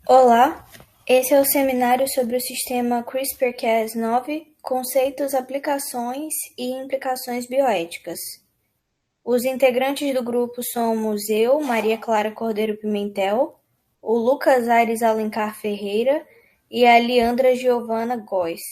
Olá, esse é o seminário sobre o sistema CRISPR-Cas9, conceitos, aplicações e implicações bioéticas. Os integrantes do grupo somos eu, Maria Clara Cordeiro Pimentel, o Lucas Aires Alencar Ferreira e a Leandra Giovana Góes.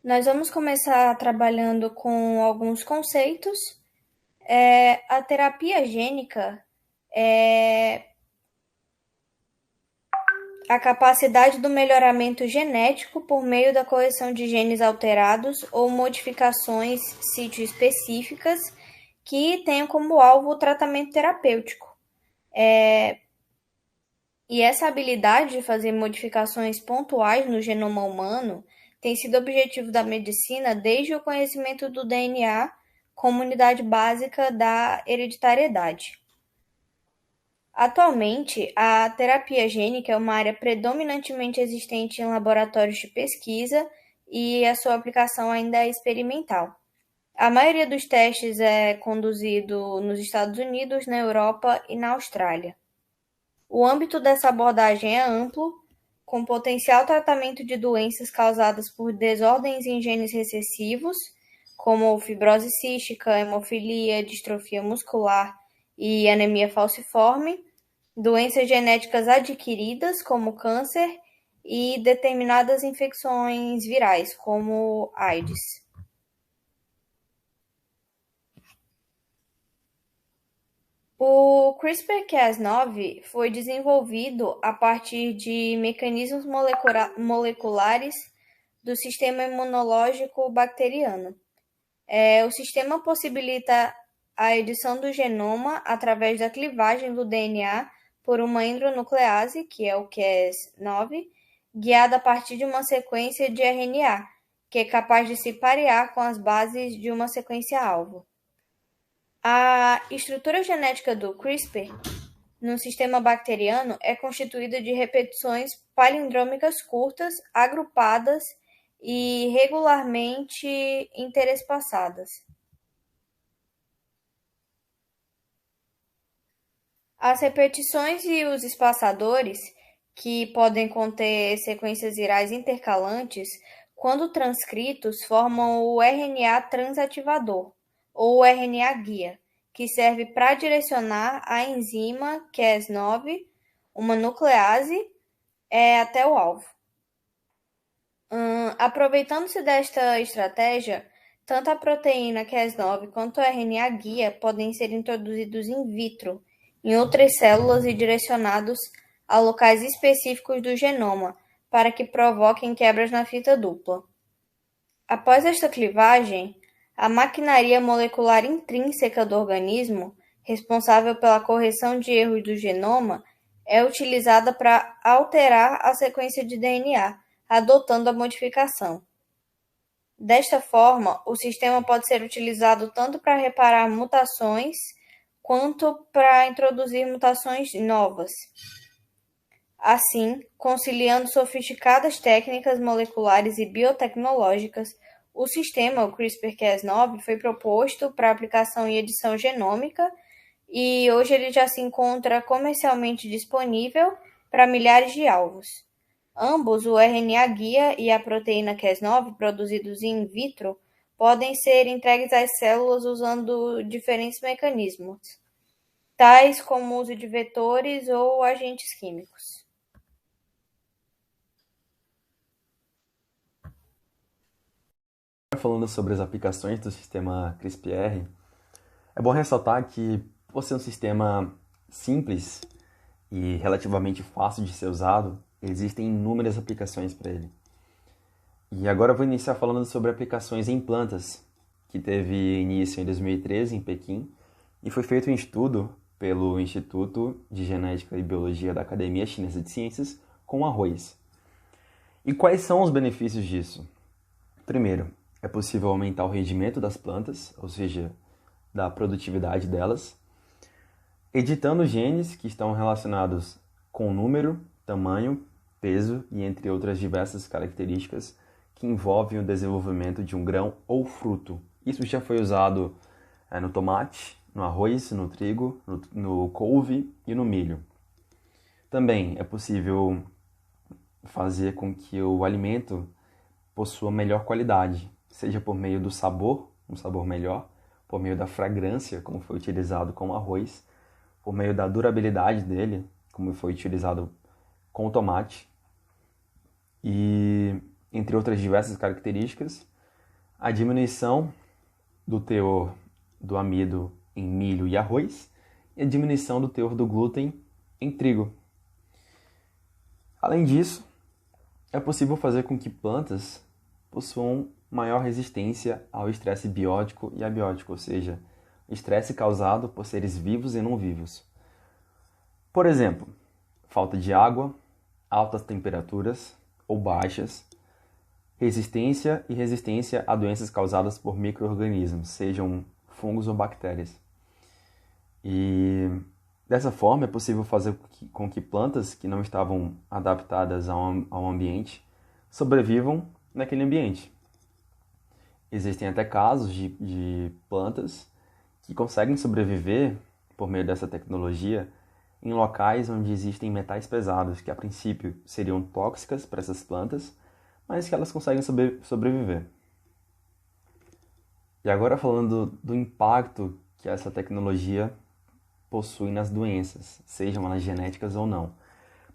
Nós vamos começar trabalhando com alguns conceitos. A terapia gênica é a capacidade do melhoramento genético por meio da correção de genes alterados ou modificações sítio-específicas que tenham como alvo o tratamento terapêutico. E essa habilidade de fazer modificações pontuais no genoma humano tem sido objetivo da medicina desde o conhecimento do DNA como unidade básica da hereditariedade. Atualmente, a terapia gênica é uma área predominantemente existente em laboratórios de pesquisa e a sua aplicação ainda é experimental. A maioria dos testes é conduzido nos Estados Unidos, na Europa e na Austrália. O âmbito dessa abordagem é amplo, com potencial tratamento de doenças causadas por desordens em genes recessivos, como fibrose cística, hemofilia, distrofia muscular e anemia falciforme, doenças genéticas adquiridas, como câncer, e determinadas infecções virais, como AIDS. O CRISPR-Cas9 foi desenvolvido a partir de mecanismos moleculares do sistema imunológico bacteriano. O sistema possibilita a edição do genoma através da clivagem do DNA por uma endonuclease, que é o Cas9, guiada a partir de uma sequência de RNA, que é capaz de se parear com as bases de uma sequência-alvo. A estrutura genética do CRISPR no sistema bacteriano é constituída de repetições palindrômicas curtas, agrupadas e regularmente interespaçadas. As repetições e os espaçadores, que podem conter sequências virais intercalantes, quando transcritos, formam o RNA transativador, ou o RNA guia, que serve para direcionar a enzima Cas9, uma nuclease, até o alvo. Aproveitando-se desta estratégia, tanto a proteína Cas9 quanto o RNA guia podem ser introduzidos in vitro em outras células e direcionados a locais específicos do genoma, para que provoquem quebras na fita dupla. Após esta clivagem, a maquinaria molecular intrínseca do organismo, responsável pela correção de erros do genoma, é utilizada para alterar a sequência de DNA, adotando a modificação. Desta forma, o sistema pode ser utilizado tanto para reparar mutações quanto para introduzir mutações novas. Assim, conciliando sofisticadas técnicas moleculares e biotecnológicas, o sistema, o CRISPR-Cas9, foi proposto para aplicação em edição genômica e hoje ele já se encontra comercialmente disponível para milhares de alvos. Ambos, o RNA guia e a proteína Cas9, produzidos in vitro, podem ser entregues às células usando diferentes mecanismos, tais como o uso de vetores ou agentes químicos. Falando sobre as aplicações do sistema CRISPR, é bom ressaltar que, por ser um sistema simples e relativamente fácil de ser usado, existem inúmeras aplicações para ele. E agora eu vou iniciar falando sobre aplicações em plantas, que teve início em 2013 em Pequim e foi feito um estudo pelo Instituto de Genética e Biologia da Academia Chinesa de Ciências com arroz. E quais são os benefícios disso? Primeiro, é possível aumentar o rendimento das plantas, ou seja, da produtividade delas, editando genes que estão relacionados com número, tamanho, peso e entre outras diversas características que envolvem o desenvolvimento de um grão ou fruto. Isso já foi usado no tomate no arroz, no trigo, no couve e no milho. Também é possível fazer com que o alimento possua melhor qualidade, seja por meio do sabor, um sabor melhor, por meio da fragrância, como foi utilizado com o arroz, por meio da durabilidade dele, como foi utilizado com o tomate, e entre outras diversas características, a diminuição do teor do amido em milho e arroz e a diminuição do teor do glúten em trigo. Além disso, é possível fazer com que plantas possuam maior resistência ao estresse biótico e abiótico, ou seja, estresse causado por seres vivos e não vivos. Por exemplo, falta de água, altas temperaturas ou baixas, resistência e resistência a doenças causadas por micro-organismos, sejam fungos ou bactérias. E dessa forma é possível fazer com que plantas que não estavam adaptadas ao ambiente sobrevivam naquele ambiente. Existem até casos de plantas que conseguem sobreviver por meio dessa tecnologia em locais onde existem metais pesados, que a princípio seriam tóxicas para essas plantas, mas que elas conseguem sobreviver. E agora falando do impacto que essa tecnologia possui nas doenças, sejam elas genéticas ou não.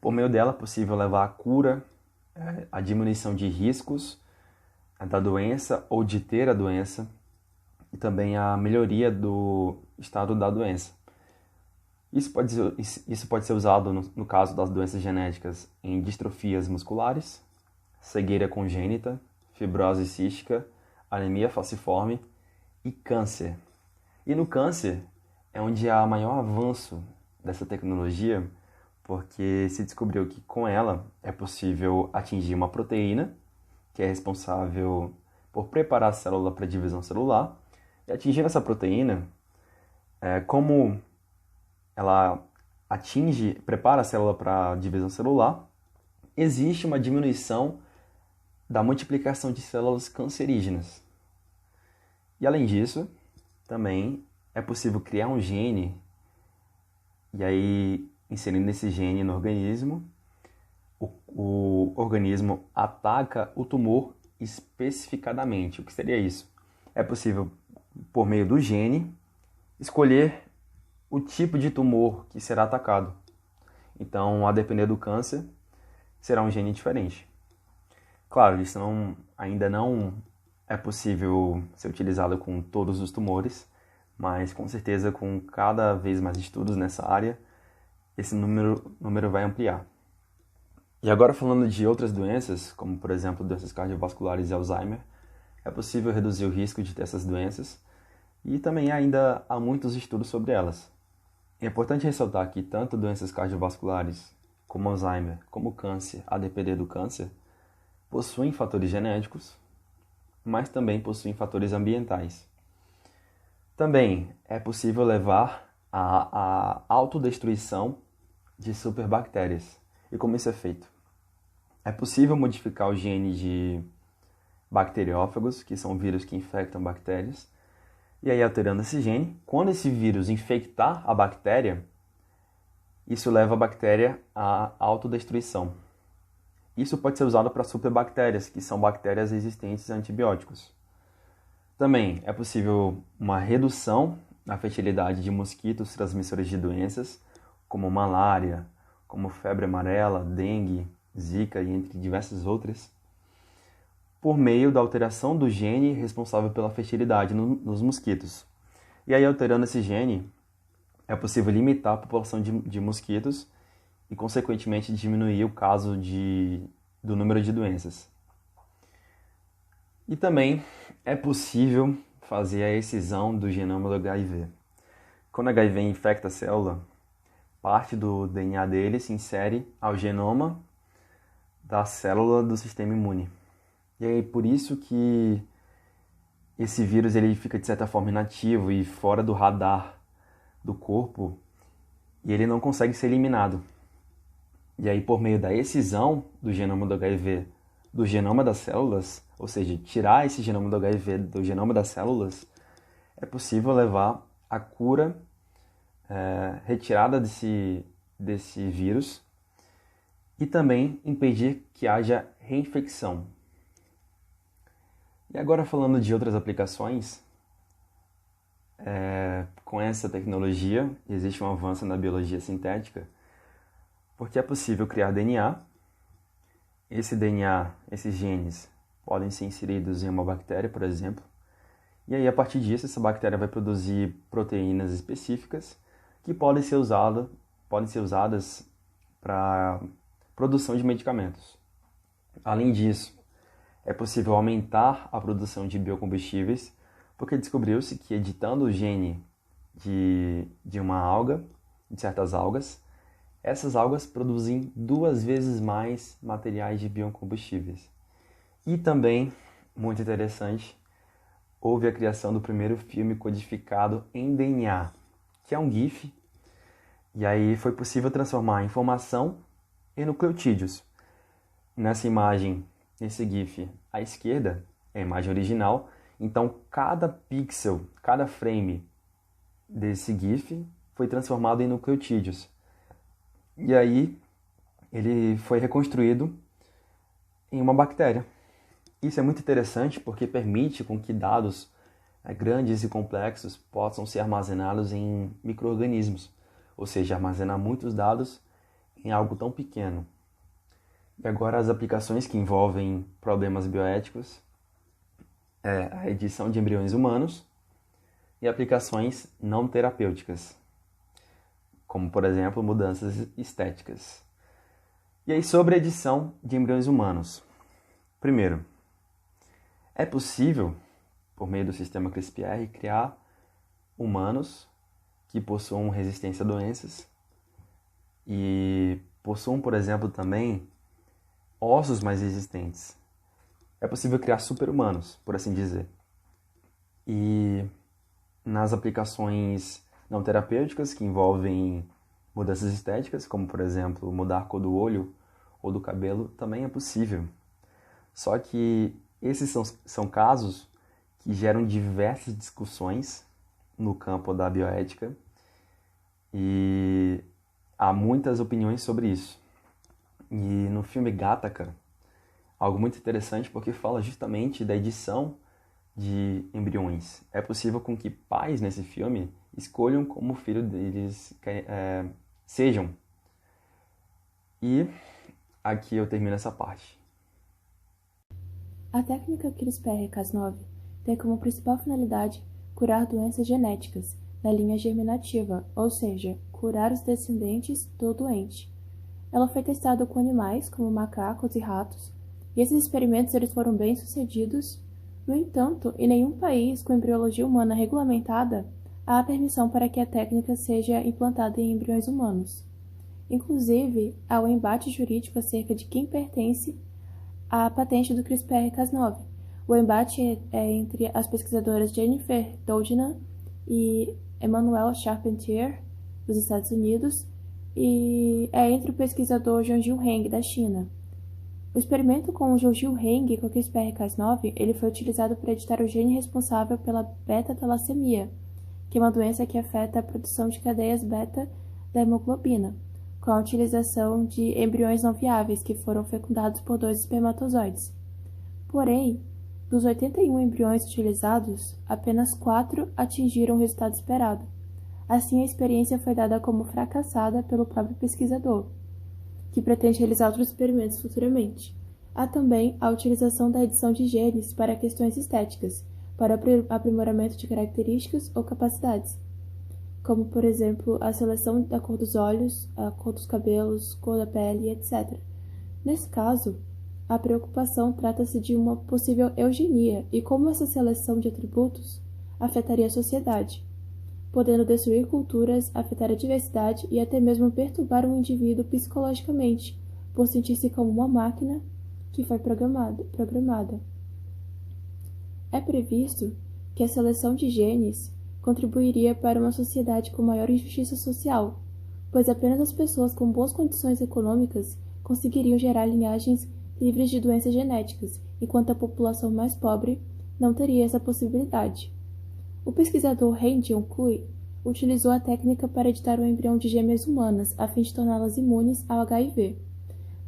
Por meio dela é possível levar à cura, à diminuição de riscos da doença ou de ter a doença, e também a melhoria do estado da doença. Isso pode ser usado no caso das doenças genéticas em distrofias musculares, cegueira congênita, fibrose cística, anemia falciforme e câncer. E no câncer é onde há maior avanço dessa tecnologia, porque se descobriu que com ela é possível atingir uma proteína que é responsável por preparar a célula para a divisão celular, e atingindo essa proteína, como ela prepara a célula para a divisão celular, existe uma diminuição da multiplicação de células cancerígenas. E além disso, também é possível criar um gene, e aí inserindo esse gene no organismo, o organismo ataca o tumor especificadamente. O que seria isso? É possível, por meio do gene, escolher o tipo de tumor que será atacado. Então, a depender do câncer, será um gene diferente. Claro, isso ainda não é possível ser utilizado com todos os tumores, mas com certeza com cada vez mais estudos nessa área, esse número vai ampliar. E agora falando de outras doenças, como por exemplo doenças cardiovasculares e Alzheimer, é possível reduzir o risco de ter essas doenças e também ainda há muitos estudos sobre elas. É importante ressaltar que tanto doenças cardiovasculares como Alzheimer, como câncer, a depender do câncer, possuem fatores genéticos, mas também possuem fatores ambientais. Também é possível levar à autodestruição de superbactérias. E como isso é feito? É possível modificar o gene de bacteriófagos, que são vírus que infectam bactérias, e aí alterando esse gene, quando esse vírus infectar a bactéria, isso leva a bactéria à autodestruição. Isso pode ser usado para superbactérias, que são bactérias resistentes a antibióticos. Também é possível uma redução na fertilidade de mosquitos transmissores de doenças, como malária, como febre amarela, dengue, zika e entre diversas outras, por meio da alteração do gene responsável pela fertilidade nos mosquitos. E aí, alterando esse gene, é possível limitar a população de mosquitos e, consequentemente, diminuir o caso do número de doenças. E também é possível fazer a excisão do genoma do HIV. Quando o HIV infecta a célula, parte do DNA dele se insere ao genoma da célula do sistema imune. E é por isso que esse vírus ele fica de certa forma inativo e fora do radar do corpo e ele não consegue ser eliminado. E aí, por meio da excisão do genoma do HIV do genoma das células, ou seja, tirar esse genoma do HIV do genoma das células, é possível levar a cura, retirada desse vírus e também impedir que haja reinfecção. E agora falando de outras aplicações, com essa tecnologia existe um avanço na biologia sintética, porque é possível criar DNA. Esse DNA, esses genes, podem ser inseridos em uma bactéria, por exemplo, e aí a partir disso essa bactéria vai produzir proteínas específicas que podem ser usadas para produção de medicamentos. Além disso, é possível aumentar a produção de biocombustíveis, porque descobriu-se que editando o gene de uma alga, de certas algas, essas algas produzem 2 vezes mais materiais de biocombustíveis. E também, muito interessante, houve a criação do primeiro filme codificado em DNA, que é um GIF, e aí foi possível transformar a informação em nucleotídeos. Nessa imagem, nesse GIF, à esquerda é a imagem original, então cada pixel, cada frame desse GIF foi transformado em nucleotídeos. E aí ele foi reconstruído em uma bactéria. Isso é muito interessante porque permite com que dados grandes e complexos possam ser armazenados em micro-organismos, ou seja, armazenar muitos dados em algo tão pequeno. E agora as aplicações que envolvem problemas bioéticos a edição de embriões humanos e aplicações não terapêuticas, como, por exemplo, mudanças estéticas. E aí, sobre a edição de embriões humanos. Primeiro, é possível, por meio do sistema CRISPR, criar humanos que possuam resistência a doenças e possuam, por exemplo, também ossos mais resistentes. É possível criar super-humanos, por assim dizer. E nas aplicações não terapêuticas, que envolvem mudanças estéticas, como, por exemplo, mudar a cor do olho ou do cabelo, também é possível. Só que esses são casos que geram diversas discussões no campo da bioética e há muitas opiniões sobre isso. E no filme Gattaca, algo muito interessante porque fala justamente da edição de embriões. É possível com que pais nesse filme escolham como o filho deles sejam. E aqui eu termino essa parte. A técnica CRISPR-Cas9 tem como principal finalidade curar doenças genéticas na linha germinativa, ou seja, curar os descendentes do doente. Ela foi testada com animais, como macacos e ratos, e esses experimentos eles foram bem-sucedidos. No entanto, em nenhum país com embriologia humana regulamentada há permissão para que a técnica seja implantada em embriões humanos. Inclusive, há um embate jurídico acerca de quem pertence à patente do CRISPR-Cas9. O embate é entre as pesquisadoras Jennifer Doudna e Emmanuel Charpentier, dos Estados Unidos, e é entre o pesquisador Zhongjiu Heng, da China. O experimento com o Zhongjiu Heng com o CRISPR-Cas9 ele foi utilizado para editar o gene responsável pela beta-talassemia, que é uma doença que afeta a produção de cadeias beta da hemoglobina, com a utilização de embriões não viáveis que foram fecundados por 2 espermatozoides. Porém, dos 81 embriões utilizados, apenas 4 atingiram o resultado esperado. Assim, a experiência foi dada como fracassada pelo próprio pesquisador, que pretende realizar outros experimentos futuramente. Há também a utilização da edição de genes para questões estéticas, para aprimoramento de características ou capacidades, como, por exemplo, a seleção da cor dos olhos, a cor dos cabelos, cor da pele, etc. Nesse caso, a preocupação trata-se de uma possível eugenia e como essa seleção de atributos afetaria a sociedade, podendo destruir culturas, afetar a diversidade e até mesmo perturbar um indivíduo psicologicamente, por sentir-se como uma máquina que foi programada. É previsto que a seleção de genes contribuiria para uma sociedade com maior injustiça social, pois apenas as pessoas com boas condições econômicas conseguiriam gerar linhagens livres de doenças genéticas, enquanto a população mais pobre não teria essa possibilidade. O pesquisador Ren Jiankui utilizou a técnica para editar o embrião de gêmeas humanas, a fim de torná-las imunes ao HIV.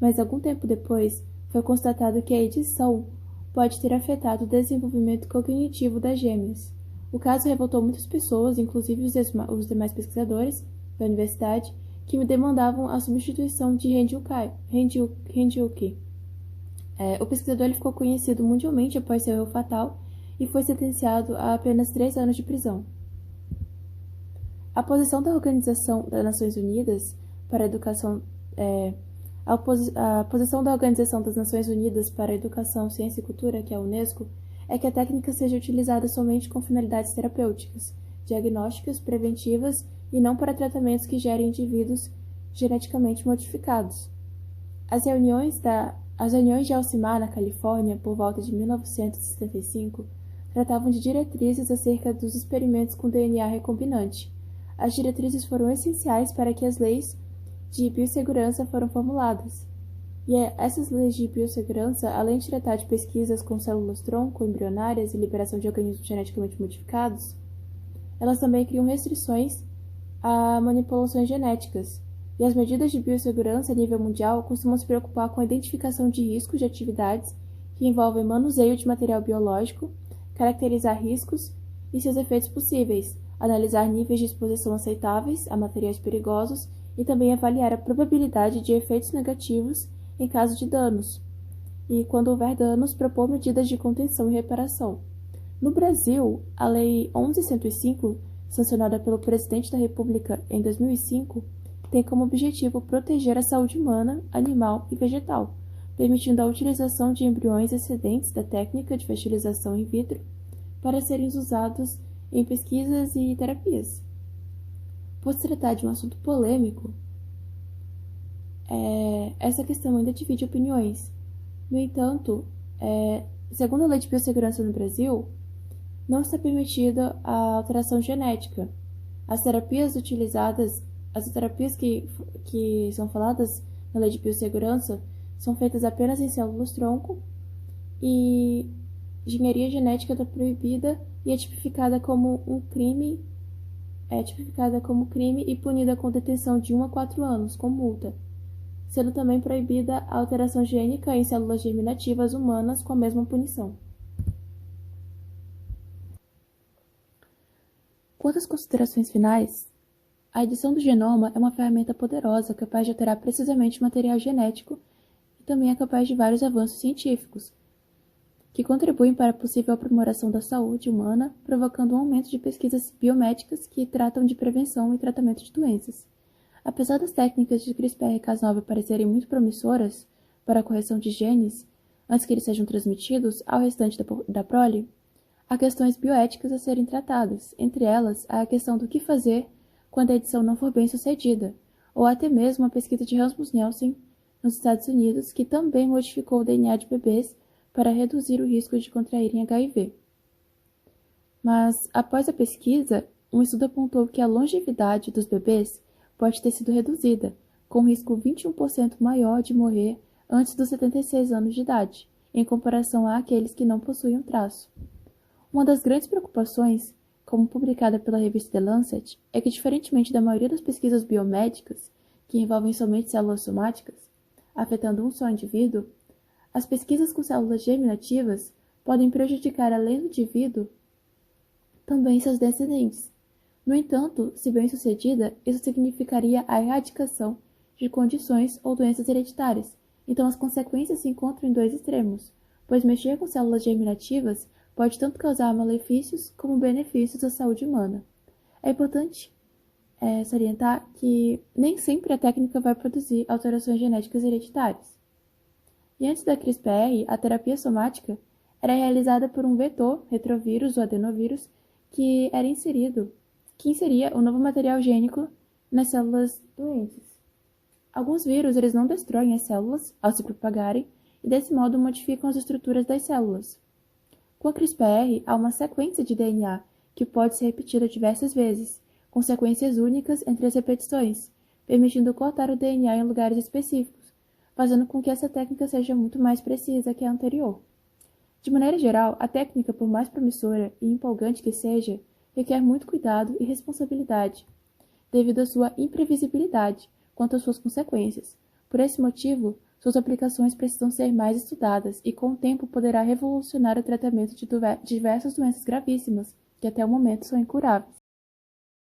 Mas algum tempo depois, foi constatado que a edição pode ter afetado o desenvolvimento cognitivo das gêmeas. O caso revoltou muitas pessoas, inclusive os demais pesquisadores da universidade, que me demandavam a substituição de Hendiuki. O pesquisador ele ficou conhecido mundialmente após seu erro fatal e foi sentenciado a apenas 3 anos de prisão. A posição da Organização das Nações Unidas para a Educação a posição da Organização das Nações Unidas para a Educação, Ciência e Cultura, que é a UNESCO, é que a técnica seja utilizada somente com finalidades terapêuticas, diagnósticas, preventivas e não para tratamentos que gerem indivíduos geneticamente modificados. As reuniões de Alcimar, na Califórnia, por volta de 1975, tratavam de diretrizes acerca dos experimentos com DNA recombinante. As diretrizes foram essenciais para que as leis de biossegurança foram formuladas. E essas leis de biossegurança, além de tratar de pesquisas com células-tronco, embrionárias e liberação de organismos geneticamente modificados, elas também criam restrições a manipulações genéticas. E as medidas de biossegurança a nível mundial costumam se preocupar com a identificação de riscos de atividades que envolvem manuseio de material biológico, caracterizar riscos e seus efeitos possíveis, analisar níveis de exposição aceitáveis a materiais perigosos e também avaliar a probabilidade de efeitos negativos em caso de danos, e, quando houver danos, propor medidas de contenção e reparação. No Brasil, a Lei 11.105, sancionada pelo Presidente da República em 2005, tem como objetivo proteger a saúde humana, animal e vegetal, permitindo a utilização de embriões excedentes da técnica de fertilização in vitro para serem usados em pesquisas e terapias. Por se tratar de um assunto polêmico, essa questão ainda divide opiniões. No entanto, segundo a Lei de Biossegurança no Brasil, não está permitida a alteração genética. As terapias que são faladas na Lei de Biossegurança são feitas apenas em células-tronco e engenharia genética está proibida e é tipificada como crime e punida com detenção de 1 a 4 anos, com multa, sendo também proibida a alteração gênica em células germinativas humanas com a mesma punição. Quanto às considerações finais, a edição do genoma é uma ferramenta poderosa capaz de alterar precisamente o material genético e também é capaz de vários avanços científicos, que contribuem para a possível aprimoração da saúde humana, provocando um aumento de pesquisas biomédicas que tratam de prevenção e tratamento de doenças. Apesar das técnicas de CRISPR-Cas9 parecerem muito promissoras para a correção de genes antes que eles sejam transmitidos ao restante da prole, há questões bioéticas a serem tratadas. Entre elas, há a questão do que fazer quando a edição não for bem sucedida, ou até mesmo a pesquisa de Rasmussen nos Estados Unidos, que também modificou o DNA de bebês para reduzir o risco de contraírem HIV. Mas, após a pesquisa, um estudo apontou que a longevidade dos bebês pode ter sido reduzida, com risco 21% maior de morrer antes dos 76 anos de idade, em comparação àqueles que não possuem um traço. Uma das grandes preocupações, como publicada pela revista The Lancet, é que, diferentemente da maioria das pesquisas biomédicas, que envolvem somente células somáticas, afetando um só indivíduo, as pesquisas com células germinativas podem prejudicar, além do indivíduo, também seus descendentes. No entanto, se bem sucedida, isso significaria a erradicação de condições ou doenças hereditárias. Então as consequências se encontram em dois extremos, pois mexer com células germinativas pode tanto causar malefícios como benefícios à saúde humana. É importante salientar que nem sempre a técnica vai produzir alterações genéticas hereditárias. E antes da CRISPR, a terapia somática era realizada por um vetor, retrovírus ou adenovírus, que inseria o novo material gênico nas células doentes. Alguns vírus eles não destroem as células ao se propagarem e desse modo modificam as estruturas das células. Com a CRISPR, há uma sequência de DNA que pode ser repetida diversas vezes, com sequências únicas entre as repetições, permitindo cortar o DNA em lugares específicos, fazendo com que essa técnica seja muito mais precisa que a anterior. De maneira geral, a técnica, por mais promissora e empolgante que seja, requer muito cuidado e responsabilidade, devido à sua imprevisibilidade quanto às suas consequências. Por esse motivo, suas aplicações precisam ser mais estudadas e, com o tempo, poderá revolucionar o tratamento de diversas doenças gravíssimas que até o momento são incuráveis.